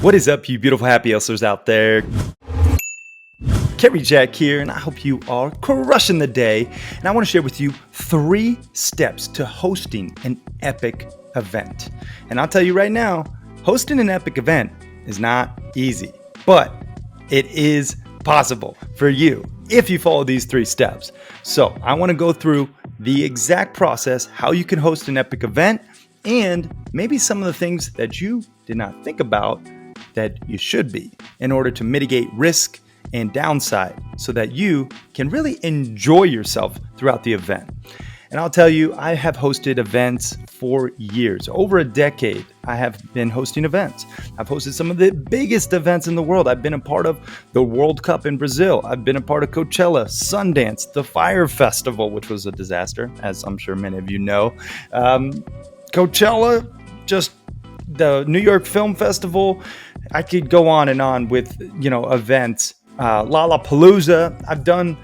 What is up, you beautiful happy hustlers out there? Cary Jack here, and I hope you are crushing the day. And I want to share with you 3 steps to hosting an epic event. And I'll tell you right now, hosting an epic event is not easy, but it is possible for you if you follow these 3 steps. So I want to go through the exact process, how you can host an epic event, and maybe some of the things that you did not think about that you should be in order to mitigate risk and downside so that you can really enjoy yourself throughout the event. And I'll tell you, I have hosted events for years. Over a decade, I have been hosting events. I've hosted some of the biggest events in the world. I've been a part of the World Cup in Brazil. I've been a part of Coachella, Sundance, the Fire Festival, which was a disaster, as I'm sure many of you know. Coachella, just the New York Film Festival. I could go on and on with, events. Lollapalooza. I've done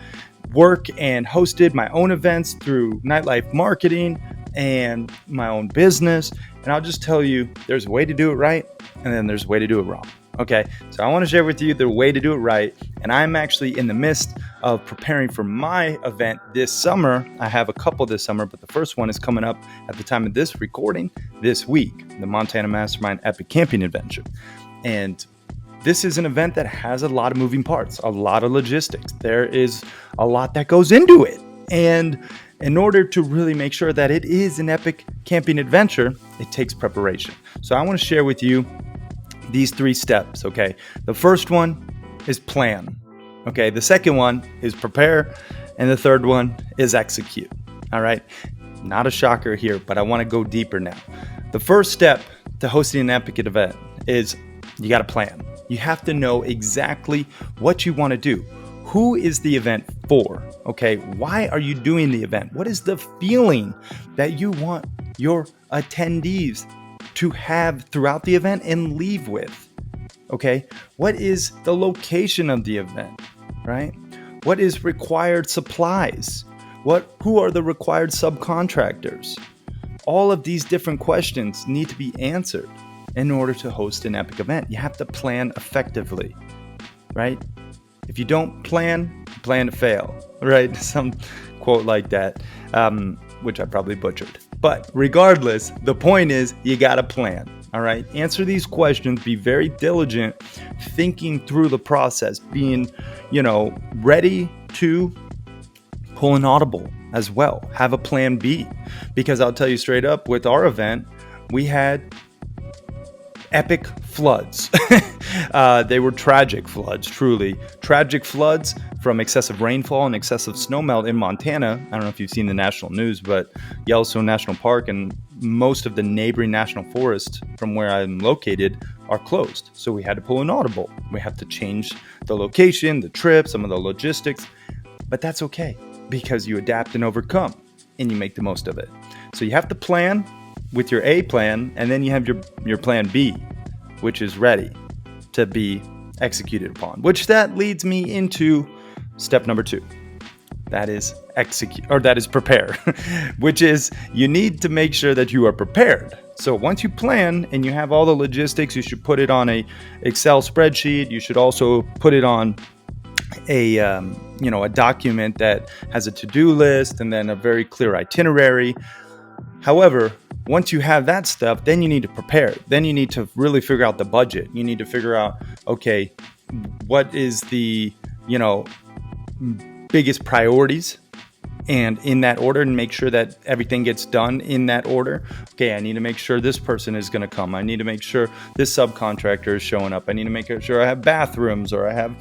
work and hosted my own events through nightlife marketing and my own business. And I'll just tell you, there's a way to do it right, and then there's a way to do it wrong. Okay, so I want to share with you the way to do it right. And I'm actually in the midst of preparing for my event this summer. I have a couple this summer, but the first one is coming up at the time of this recording this week, the Montana Mastermind Epic Camping Adventure. And this is an event that has a lot of moving parts, a lot of logistics. There is a lot that goes into it. And in order to really make sure that it is an epic camping adventure, it takes preparation. So I want to share with you these 3 steps, okay? The first one is plan, okay? The second one is prepare, and the third one is execute, all right? Not a shocker here, but I want to go deeper now. The first step to hosting an epic event is you got to plan. You have to know exactly what you want to do. Who is the event for? Okay, why are you doing the event? What is the feeling that you want your attendees to have throughout the event and leave with? Okay, what is the location of the event, right? What is required supplies? Who are the required subcontractors? All of these different questions need to be answered in order to host an epic event. You have to plan effectively, right? If you don't plan, you plan to fail, right? Some quote like that, which I probably butchered. But regardless, the point is you got to plan, all right? Answer these questions, be very diligent, thinking through the process, being, ready to pull an audible as well. Have a plan B, because I'll tell you straight up, with our event, we had epic floods. They were tragic floods, truly. Tragic floods from excessive rainfall and excessive snowmelt in Montana. I don't know if you've seen the national news, but Yellowstone National Park and most of the neighboring national forests from where I'm located are closed. So we had to pull an audible. We have to change the location, the trip, some of the logistics. But that's okay, because you adapt and overcome and you make the most of it. So you have to plan with your A plan, and then you have your plan B, which is ready to be executed upon, which that leads me into step number 2. That is prepare, which is you need to make sure that you are prepared. So once you plan and you have all the logistics, you should put it on a Excel spreadsheet. You should also put it on a document that has a to-do list and then a very clear itinerary. However, once you have that stuff, then you need to prepare. Then you need to really figure out the budget. You need to figure out, okay, what is the, biggest priorities, and in that order, and make sure that everything gets done in that order. Okay, I need to make sure this person is going to come. I need to make sure this subcontractor is showing up. I need to make sure I have bathrooms, or I have,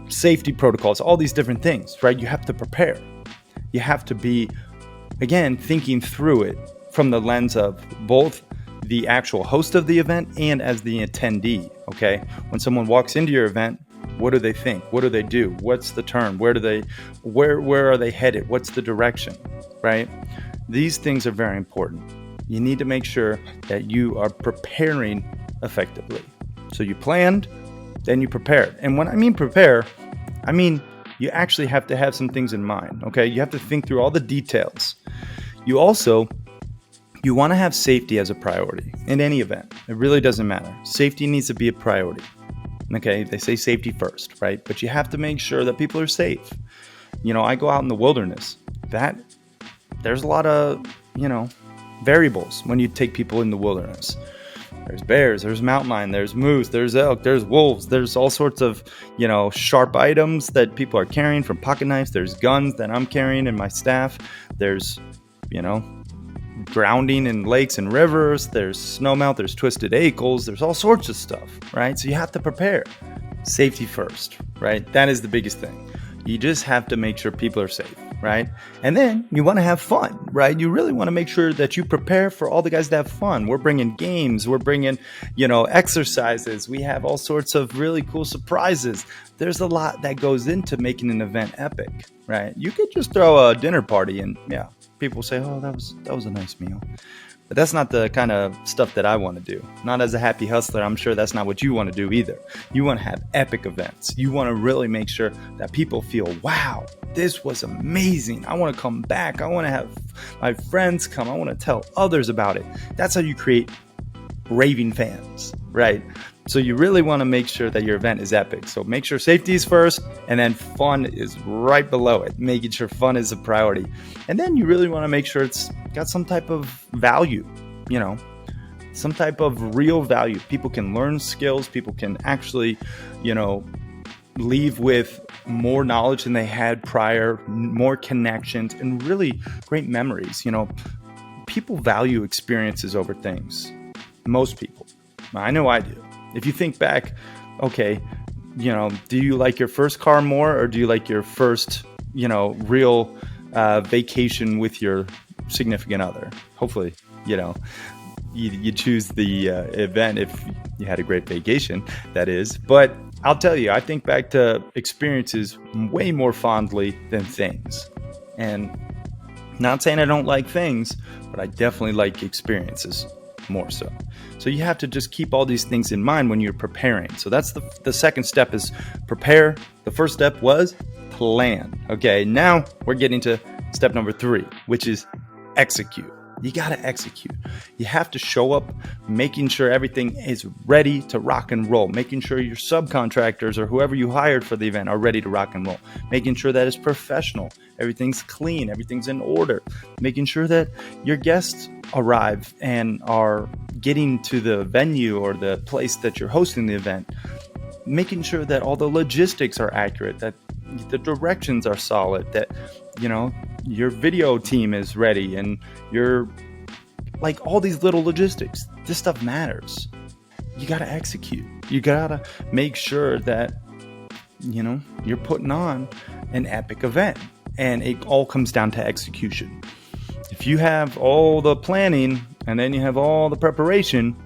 safety protocols, all these different things, right? You have to prepare. You have to be, again, thinking through it from the lens of both the actual host of the event and as the attendee, okay? When someone walks into your event, what do they think? What do they do? What's the turn? Where are they headed? What's the direction, right? These things are very important. You need to make sure that you are preparing effectively. So you planned, then you prepared. And when I mean prepare, I mean you actually have to have some things in mind, okay? You have to think through all the details. You also You want to have safety as a priority in any event. It really doesn't matter. Safety needs to be a priority. Okay, they say safety first, right? But you have to make sure that people are safe. I go out in the wilderness. There's a lot of, variables when you take people in the wilderness. There's bears, there's mountain lion, there's moose, there's elk, there's wolves, there's all sorts of, sharp items that people are carrying, from pocket knives, there's guns that I'm carrying in my staff, there's, grounding in lakes and rivers, there's snowmelt, there's twisted ankles, there's all sorts of stuff, right? So you have to prepare. Safety first, right? That is the biggest thing. You just have to make sure people are safe, right? And then you want to have fun, right? You really want to make sure that you prepare for all the guys to have fun. We're bringing games, we're bringing, exercises. We have all sorts of really cool surprises. There's a lot that goes into making an event epic, right? You could just throw a dinner party and people say, oh, that was a nice meal. But that's not the kind of stuff that I want to do. Not as a happy hustler. I'm sure that's not what you want to do either. You want to have epic events. You want to really make sure that people feel, wow, this was amazing. I want to come back. I want to have my friends come. I want to tell others about it. That's how you create raving fans, right? So you really want to make sure that your event is epic. So make sure safety is first, and then fun is right below it. Making sure fun is a priority. And then you really want to make sure it's got some type of value, some type of real value. People can learn skills. People can actually, leave with more knowledge than they had prior, more connections, and really great memories. People value experiences over things. Most people. I know I do. If you think back, okay, do you like your first car more, or do you like your first, real vacation with your significant other? Hopefully, you choose the event if you had a great vacation, that is. But I'll tell you, I think back to experiences way more fondly than things. And not saying I don't like things, but I definitely like experiences more so. So you have to just keep all these things in mind when you're preparing. So that's the second step, is prepare. The first step was plan. Okay, now we're getting to step number 3, which is execute. You got to execute. You have to show up, making sure everything is ready to rock and roll, making sure your subcontractors or whoever you hired for the event are ready to rock and roll, making sure that it's professional, everything's clean, everything's in order, making sure that your guests arrive and are getting to the venue or the place that you're hosting the event, making sure that all the logistics are accurate, that the directions are solid, that your video team is ready, and you're like all these little logistics. This stuff matters. You got to execute. You got to make sure that you're putting on an epic event, and it all comes down to execution. If you have all the planning and then you have all the preparation,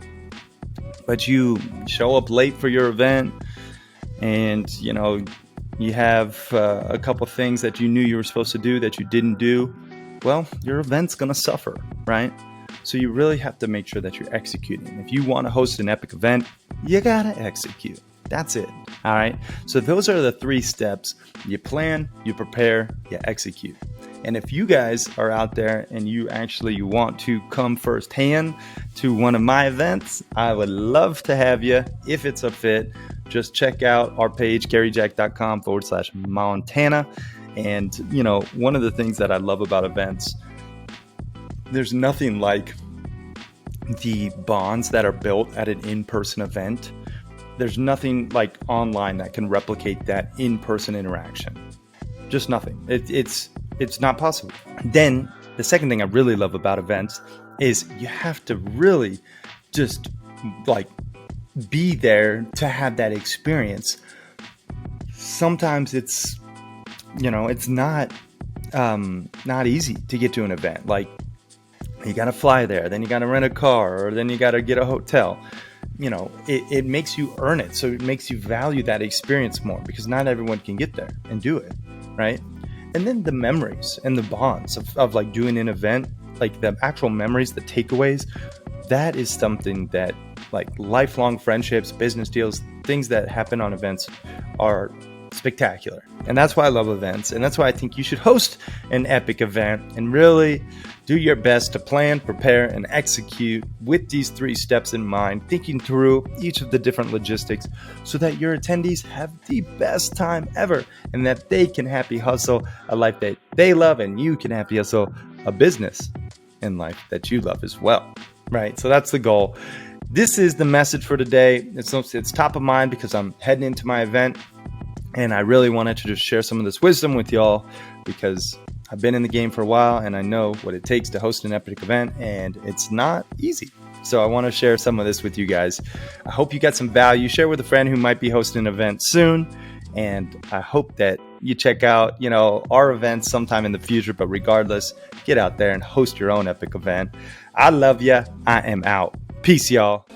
but you show up late for your event, and you have a couple things that you knew you were supposed to do that you didn't do, well, your event's going to suffer, right? So you really have to make sure that you're executing. If you want to host an epic event, you got to execute. That's it. All right. So those are the 3 steps. You plan, you prepare, you execute. And if you guys are out there and you want to come firsthand to one of my events, I would love to have you. If it's a fit, just check out our page, caryjack.com/Montana. And, one of the things that I love about events, there's nothing like the bonds that are built at an in-person event. There's nothing like online that can replicate that in-person interaction. Just nothing. It's not possible. Then the second thing I really love about events is you have to really just be there to have that experience. Sometimes it's not easy to get to an event. Like, you got to fly there, then you got to rent a car, or then you got to get a hotel. It makes you earn it. So it makes you value that experience more, because not everyone can get there and do it, right? And then the memories and the bonds of doing an event, like the actual memories, the takeaways, that is something that lifelong friendships, business deals, things that happen on events are spectacular. And that's why I love events. And that's why I think you should host an epic event and really do your best to plan, prepare, and execute with these 3 steps in mind, thinking through each of the different logistics so that your attendees have the best time ever and that they can happy hustle a life that they love and you can happy hustle a business in life that you love as well, right? So that's the goal. This is the message for today. It's top of mind because I'm heading into my event and I really wanted to just share some of this wisdom with y'all because I've been in the game for a while and I know what it takes to host an epic event and it's not easy. So I want to share some of this with you guys. I hope you got some value. Share with a friend who might be hosting an event soon. And I hope that you check out, our events sometime in the future. But regardless, get out there and host your own epic event. I love ya. I am out. Peace, y'all.